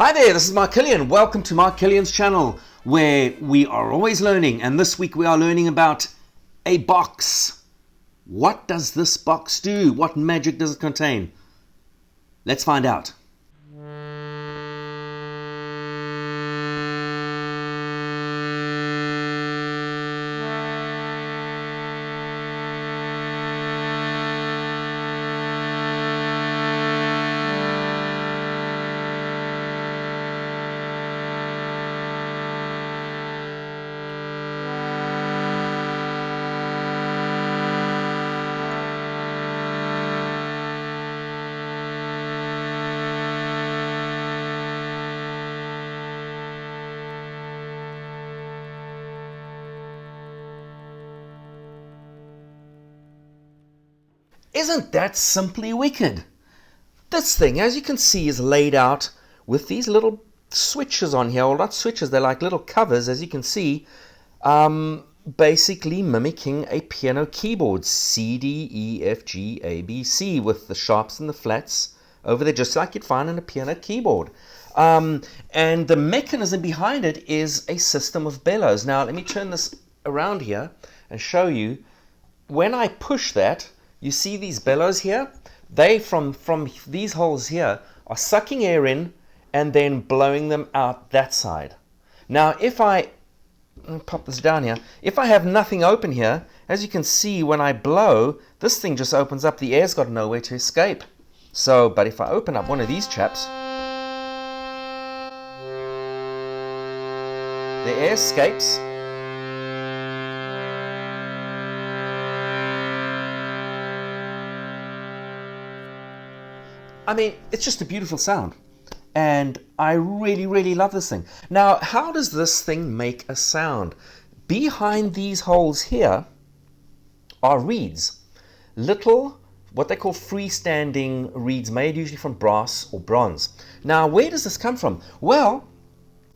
Hi there, this is Mark Killian. Welcome to Mark Killian's channel, where we are always learning, and this week we are learning about a box. What does this box do? What magic does it contain? Let's find out. Isn't that simply wicked? This thing, as you can see, is laid out with these little switches on here. Well, not switches, they're like little covers, as you can see, basically mimicking a piano keyboard. C, D, E, F, G, A, B, C, with the sharps and the flats over there, just like you'd find on a piano keyboard. And the mechanism behind it is a system of bellows. Now, let me turn this around here and show you. When I push that, you see these bellows here? They, from these holes here, are sucking air in and then blowing them out that side. Now, let me pop this down here. If I have nothing open here, as you can see, when I blow, this thing just opens up. The air's got nowhere to escape. So, but if I open up one of these chaps, the air escapes. I mean, it's just a beautiful sound, and I really, really love this thing. Now, how does this thing make a sound? Behind these holes here are reeds, little, what they call freestanding reeds, made usually from brass or bronze. Now, where does this come from? Well,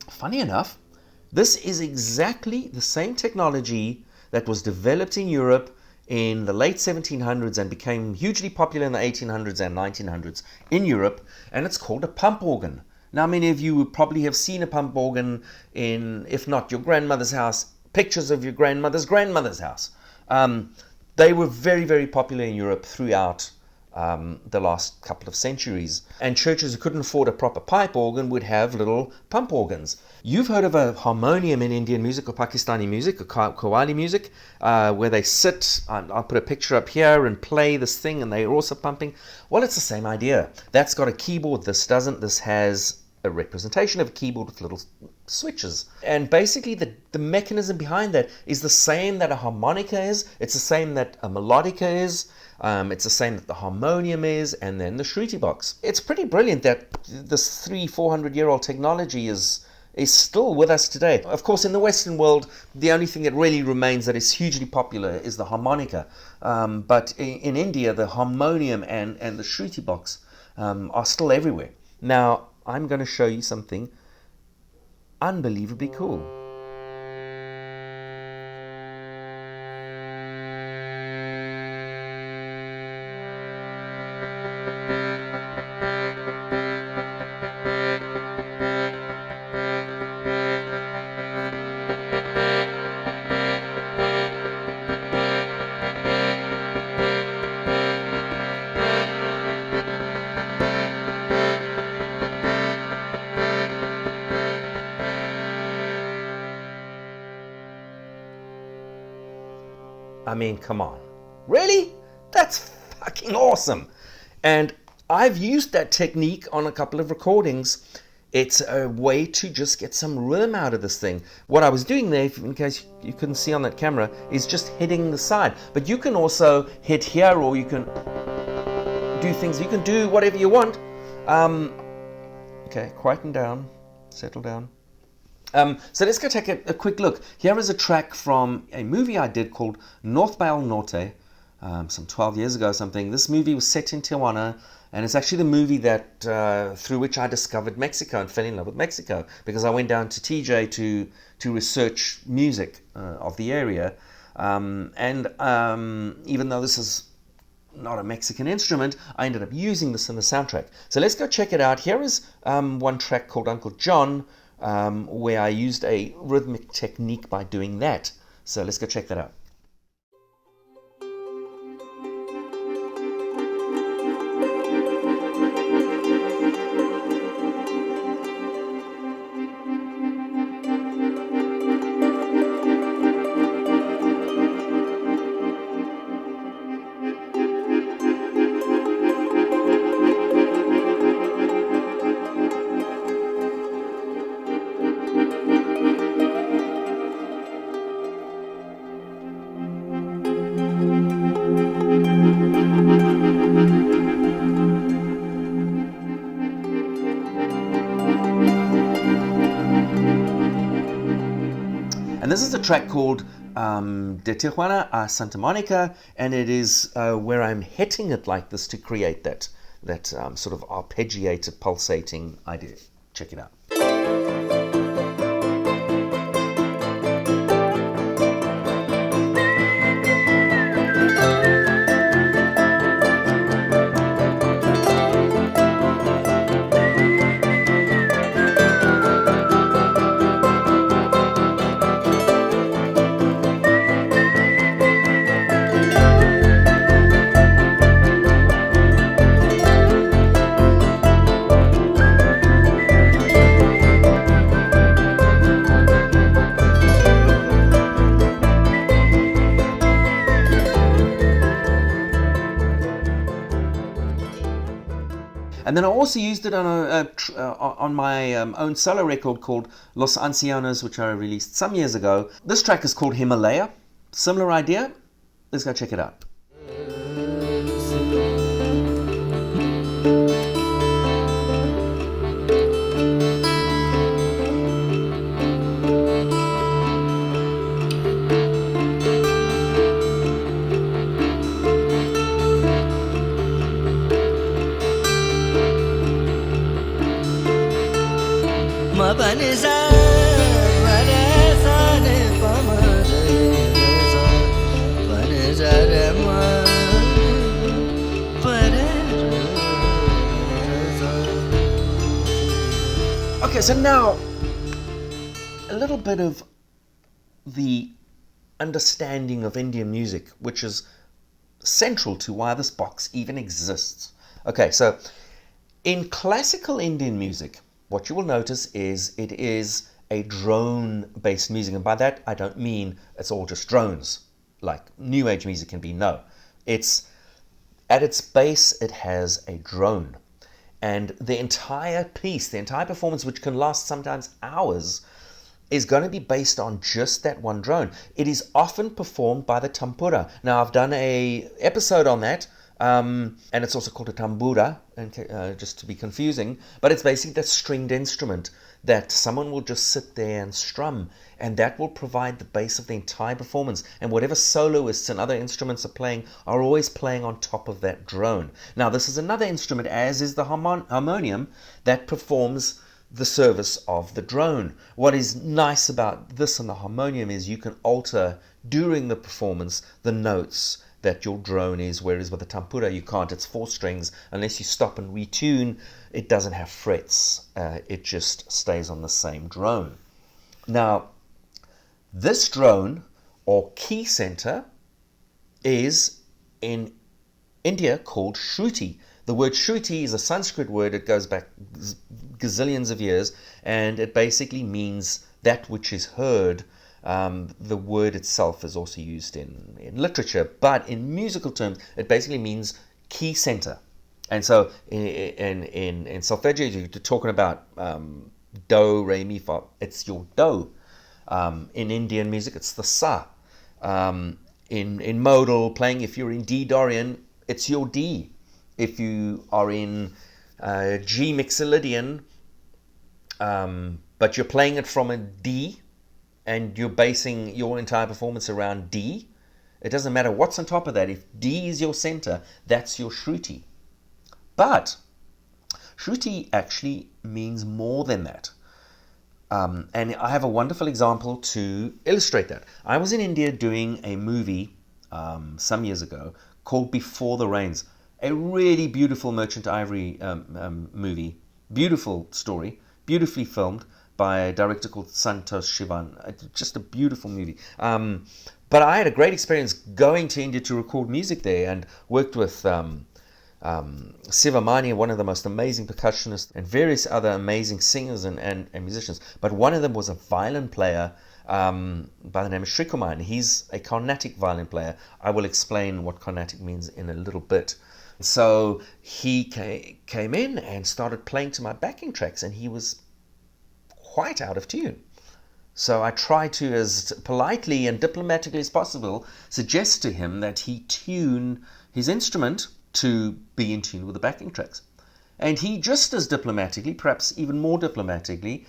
funny enough, this is exactly the same technology that was developed in Europe in the late 1700s and became hugely popular in the 1800s and 1900s in Europe, and it's called a pump organ. Now, many of you would probably have seen a pump organ in, if not your grandmother's house, pictures of your grandmother's grandmother's house. They were very, very popular in Europe throughout the last couple of centuries, and churches who couldn't afford a proper pipe organ would have little pump organs. You've heard of a harmonium in Indian music or Pakistani music or Qawwali music, where they sit, I'll put a picture up here, and play this thing, and they're also pumping. Well, it's the same idea. That's got a keyboard. This doesn't. This has a representation of a keyboard with little switches. And basically the mechanism behind that is the same that a harmonica is. It's the same that a melodica is. It's the same that the harmonium is, and then the Shruti Box. It's pretty brilliant that this 300-400-year-old technology is still with us today. Of course, in the Western world, the only thing that really remains that is hugely popular is the harmonica. But in India, the harmonium and the Shruti Box are still everywhere. Now, I'm going to show you something unbelievably cool. I mean, come on. Really? That's fucking awesome. And I've used that technique on a couple of recordings. It's a way to just get some rhythm out of this thing. What I was doing there, in case you couldn't see on that camera, is just hitting the side. But you can also hit here, or you can do things. You can do whatever you want. Okay, quieten down. Settle down. So let's go take a quick look. Here is a track from a movie I did called North by El Norte, some 12 years ago or something. This movie was set in Tirana, and it's actually the movie that through which I discovered Mexico and fell in love with Mexico, because I went down to TJ to research music of the area. Even though this is not a Mexican instrument, I ended up using this in the soundtrack. So let's go check it out. Here is one track called Uncle John, where I used a rhythmic technique by doing that. So let's go check that out. And this is a track called De Tirana a Santa Monica, and it is where I'm hitting it like this to create that sort of arpeggiated, pulsating idea. Check it out. And then I also used it on my own solo record called Los Ancianos, which I released some years ago. This track is called Himalaya. Similar idea. Let's go check it out. Okay, so now a little bit of the understanding of Indian music, which is central to why this box even exists. Okay, so in classical Indian music, what you will notice is it is a drone-based music, and by that I don't mean it's all just drones, like New Age music can be. No, it's at its base it has a drone. And the entire piece, the entire performance, which can last sometimes hours, is going to be based on just that one drone. It is often performed by the tampura. Now, I've done a episode on that, and it's also called a tambura, and just to be confusing. But it's basically that stringed instrument that someone will just sit there and strum, and that will provide the base of the entire performance. And whatever soloists and other instruments are playing are always playing on top of that drone. Now, this is another instrument, as is the harmonium, that performs the service of the drone. What is nice about this and the harmonium is you can alter during the performance the notes that your drone is, whereas with the tampura you can't. It's 4 strings. Unless you stop and retune, it doesn't have frets. It just stays on the same drone. Now, this drone or key center is in India called Shruti. The word Shruti is a Sanskrit word. It goes back gazillions of years, and it basically means that which is heard. The word itself is also used in literature, but in musical terms, it basically means key center. And so in solfeggio, you're talking about do, re, mi, fa. It's your do. In Indian music, it's the sa. In modal playing, if you're in D Dorian, it's your D. If you are in G Mixolydian, but you're playing it from a D, and you're basing your entire performance around D, it doesn't matter what's on top of that. If D is your center, that's your Shruti. But Shruti actually means more than that. And I have a wonderful example to illustrate that. I was in India doing a movie some years ago called Before the Rains. A really beautiful Merchant Ivory movie. Beautiful story. Beautifully filmed by a director called Santosh Shivan. Just a beautiful movie. But I had a great experience going to India to record music there, and worked with Sivamani, one of the most amazing percussionists, and various other amazing singers and musicians. But one of them was a violin player by the name of Shrikumar, and he's a Carnatic violin player. I will explain what Carnatic means in a little bit. So he came in and started playing to my backing tracks, and he was quite out of tune. So I tried to, as politely and diplomatically as possible, suggest to him that he tune his instrument to be in tune with the backing tracks. And he, just as diplomatically, perhaps even more diplomatically,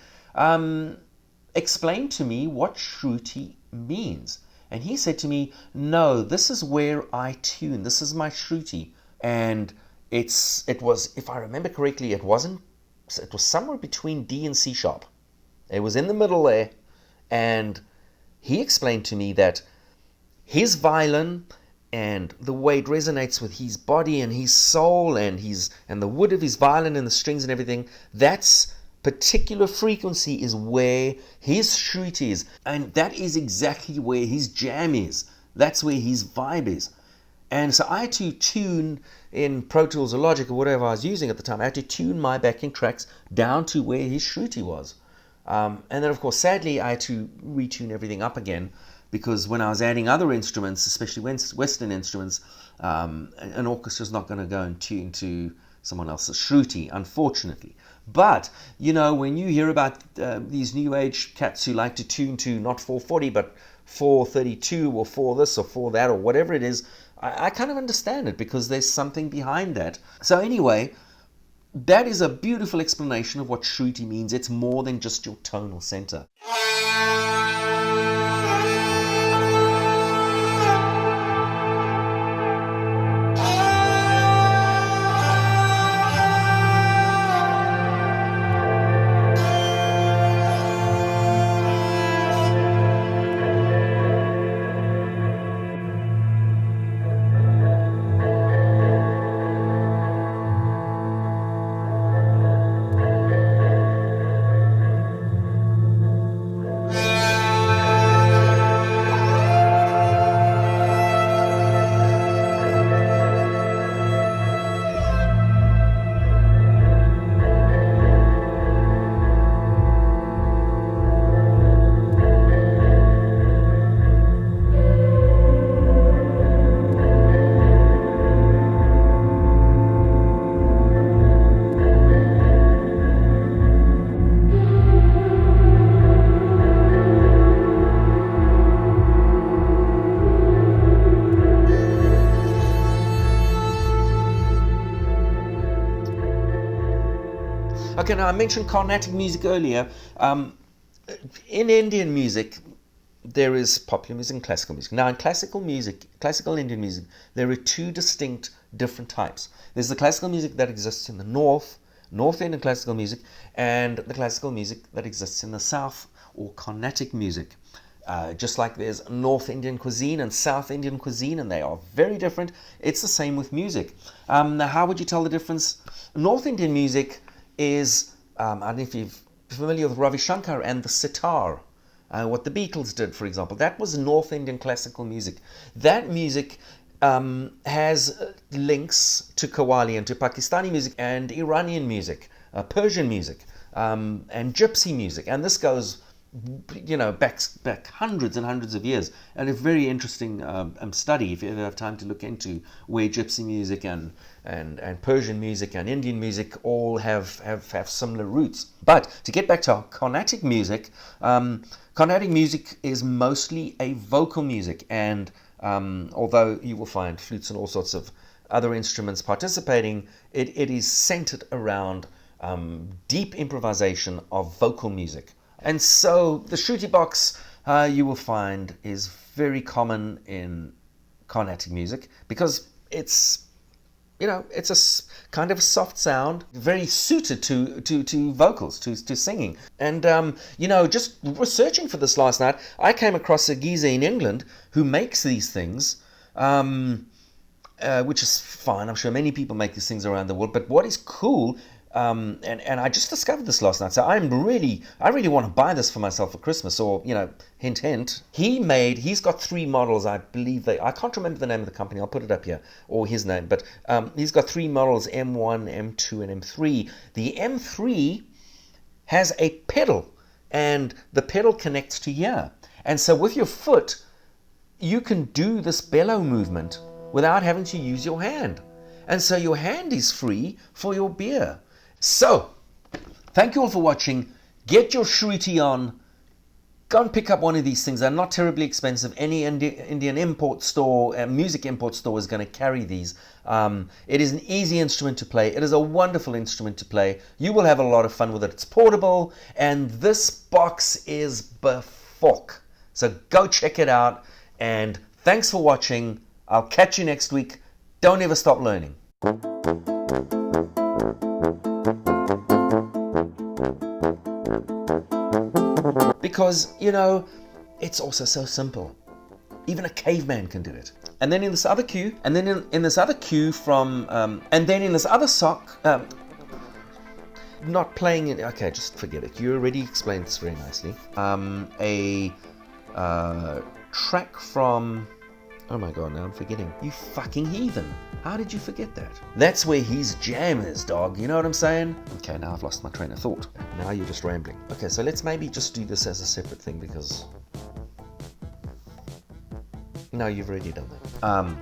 explained to me what Shruti means. And he said to me, no, this is where I tune. This is my Shruti. And it was, if I remember correctly, it was somewhere between D and C sharp. It was in the middle there. And he explained to me that his violin and the way it resonates with his body and his soul and the wood of his violin and the strings and everything, that's particular frequency is where his Shruti is. And that is exactly where his jam is. That's where his vibe is. And so I had to tune in Pro Tools or Logic or whatever I was using at the time. I had to tune my backing tracks down to where his Shruti was. And then, of course, sadly, I had to retune everything up again, because when I was adding other instruments, especially Western instruments, an orchestra is not going to go and tune to someone else's Shruti, unfortunately. But, you know, when you hear about these new age cats who like to tune to not 440, but 432 or 4 this or 4 that or whatever it is, I kind of understand it, because there's something behind that. So anyway, that is a beautiful explanation of what Shruti means. It's more than just your tonal center. Okay, now I mentioned Carnatic music earlier. In Indian music, there is popular music and classical music. Now, in classical Indian music, there are two distinct different types. There's the classical music that exists in the North Indian classical music, and the classical music that exists in the South, or Carnatic music. Just like there's North Indian cuisine and South Indian cuisine, and they are very different. It's the same with music. Now, how would you tell the difference? North Indian music is, I don't know if you're familiar with Ravi Shankar and the sitar, what the Beatles did, for example. That was North Indian classical music. That music has links to Qawwali and to Pakistani music and Iranian music, Persian music, and gypsy music. And this goes, you know, back hundreds and hundreds of years, and a very interesting study if you ever have time to look into where gypsy music and Persian music and Indian music all have similar roots. But to get back to Carnatic music, Carnatic music is mostly a vocal music, and although you will find flutes and all sorts of other instruments participating, it is centered around deep improvisation of vocal music. And so the Shruti Box, you will find, is very common in Carnatic music, because it's, you know, it's a kind of a soft sound, very suited to vocals, to singing. And, you know, just researching for this last night, I came across a geezer in England who makes these things. which is fine. I'm sure many people make these things around the world. But what is cool, and I just discovered this last night, so I really want to buy this for myself for Christmas, or, hint, hint. He's got 3 models, I believe I can't remember the name of the company, I'll put it up here, or his name, but he's got 3 models, M1, M2, and M3. The M3 has a pedal, and the pedal connects to here. And so with your foot, you can do this bellow movement without having to use your hand. And so your hand is free for your beer. So, thank you all for watching. Get your Shruti on. Go and pick up one of these things. They're not terribly expensive. Any Indian import store, music import store is going to carry these. It is an easy instrument to play. It is a wonderful instrument to play. You will have a lot of fun with it. It's portable, and this box is befok. So go check it out, and thanks for watching. I'll catch you next week. Don't ever stop learning. Because, it's also so simple. Even a caveman can do it. And then in this other cue, and then in this other cue from, and then in this other sock, not playing it, okay, just forget it. You already explained this very nicely. A track from, oh my god, now I'm forgetting. You fucking heathen. How did you forget that? That's where his jam is, dog. You know what I'm saying? Okay, now I've lost my train of thought. Now you're just rambling. Okay, so let's maybe just do this as a separate thing, because... No, you've already done that.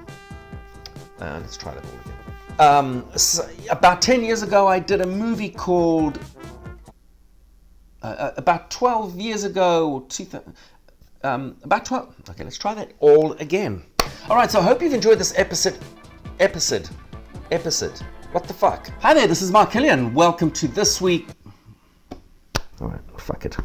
Let's try that all again. So about 10 years ago, I did a movie called... about 12 years ago, or 2000... about 12... Okay, let's try that all again. Alright, so I hope you've enjoyed this episode. What the fuck? Hi there, this is Mark Killian. Welcome to this week... Alright, fuck it.